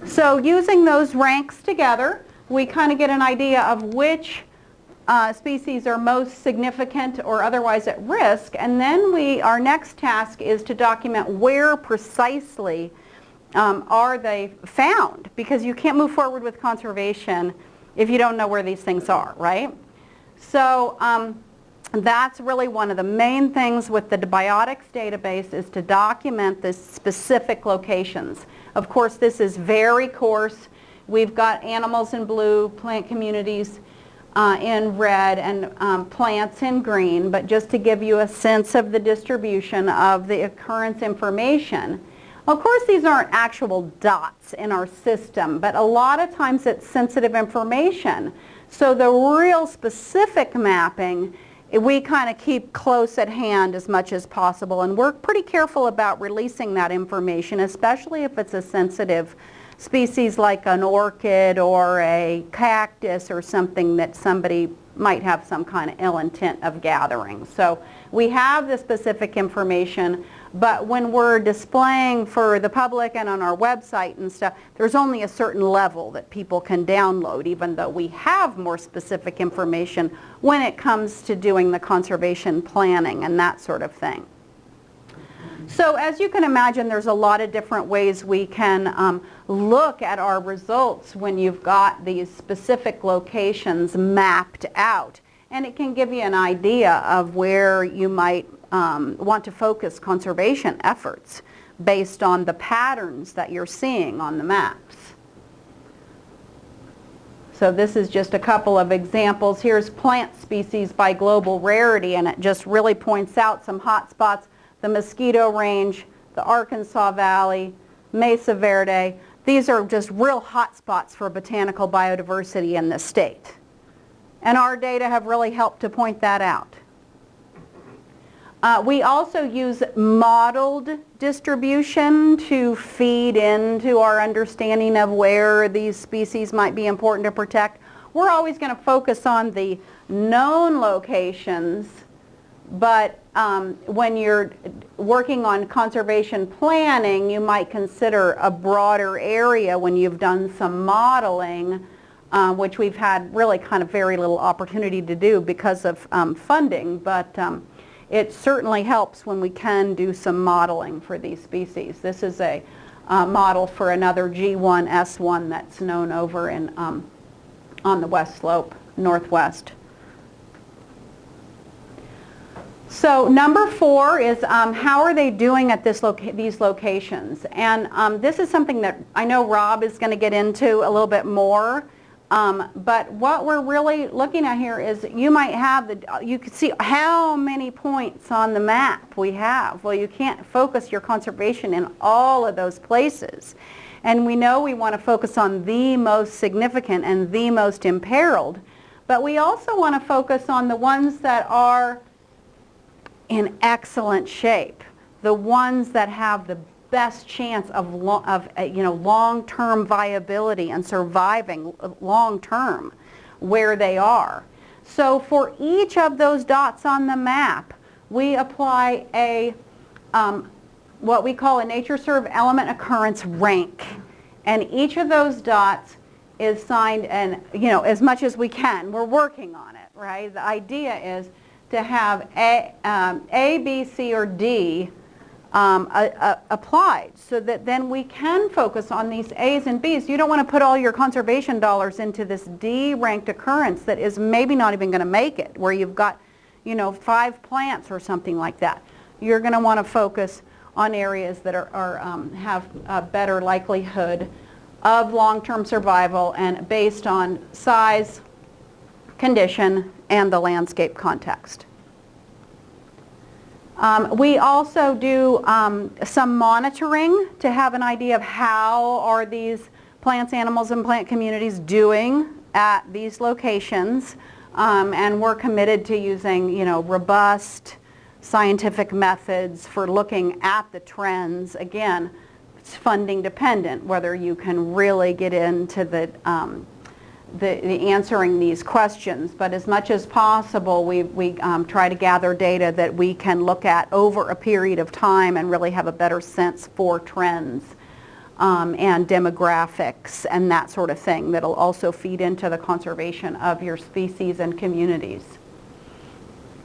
So using those ranks together, we kind of get an idea of which species are most significant or otherwise at risk, and then our next task is to document where precisely are they found, because you can't move forward with conservation if you don't know where these things are, right? So that's really one of the main things with the biotics database, is to document the specific locations. Of course, this is very coarse. We've got animals in blue, plant communities in red, and plants in green, but just to give you a sense of the distribution of the occurrence information. Of course, these aren't actual dots in our system, but a lot of times it's sensitive information. So the real specific mapping, we kind of keep close at hand as much as possible, and we're pretty careful about releasing that information, especially if it's a sensitive species like an orchid or a cactus or something that somebody might have some kind of ill intent of gathering. So we have the specific information, but when we're displaying for the public and on our website and stuff, there's only a certain level that people can download, even though we have more specific information when it comes to doing the conservation planning and that sort of thing. So as you can imagine, there's a lot of different ways we can look at our results when you've got these specific locations mapped out. And it can give you an idea of where you might want to focus conservation efforts based on the patterns that you're seeing on the maps. So this is just a couple of examples. Here's plant species by global rarity, and it just really points out some hot spots. The Mosquito Range, the Arkansas Valley, Mesa Verde. These are just real hot spots for botanical biodiversity in the state. And our data have really helped to point that out. We also use modeled distribution to feed into our understanding of where these species might be important to protect. We're always going to focus on the known locations, but when you're working on conservation planning, you might consider a broader area when you've done some modeling, which we've had really kind of very little opportunity to do because of funding, but it certainly helps when we can do some modeling for these species. This is a model for another G1S1 that's known over in, on the west slope, northwest. So number 4 is how are they doing at these locations? And this is something that I know Rob is going to get into a little bit more. But what we're really looking at here is you might have you can see how many points on the map we have. Well, you can't focus your conservation in all of those places. And we know we want to focus on the most significant and the most imperiled. But we also want to focus on the ones that are in excellent shape, the ones that have the best chance of long-term viability and surviving long-term where they are. So for each of those dots on the map, we apply a what we call a NatureServe element occurrence rank, and each of those dots is signed, and as much as we can, we're working on it, right? The idea is to have A, B, C, or D applied, so that then we can focus on these A's and B's. You don't want to put all your conservation dollars into this D ranked occurrence that is maybe not even going to make it, where you've got 5 plants or something like that. You're going to want to focus on areas that have a better likelihood of long-term survival and based on size, condition, and the landscape context. We also do some monitoring to have an idea of how are these plants, animals, and plant communities doing at these locations, and we're committed to using robust scientific methods for looking at the trends. Again, it's funding dependent whether you can really get into the answering these questions, but as much as possible we try to gather data that we can look at over a period of time and really have a better sense for trends. and demographics and that sort of thing that'll also feed into the conservation of your species and communities.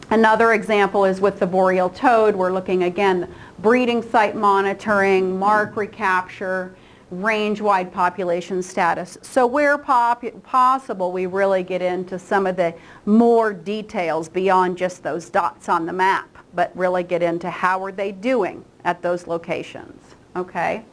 Another example is with the boreal toad. We're looking again, breeding site monitoring, mark recapture, range-wide population status. So where possible, we really get into some of the more details beyond just those dots on the map, but really get into how are they doing at those locations, okay?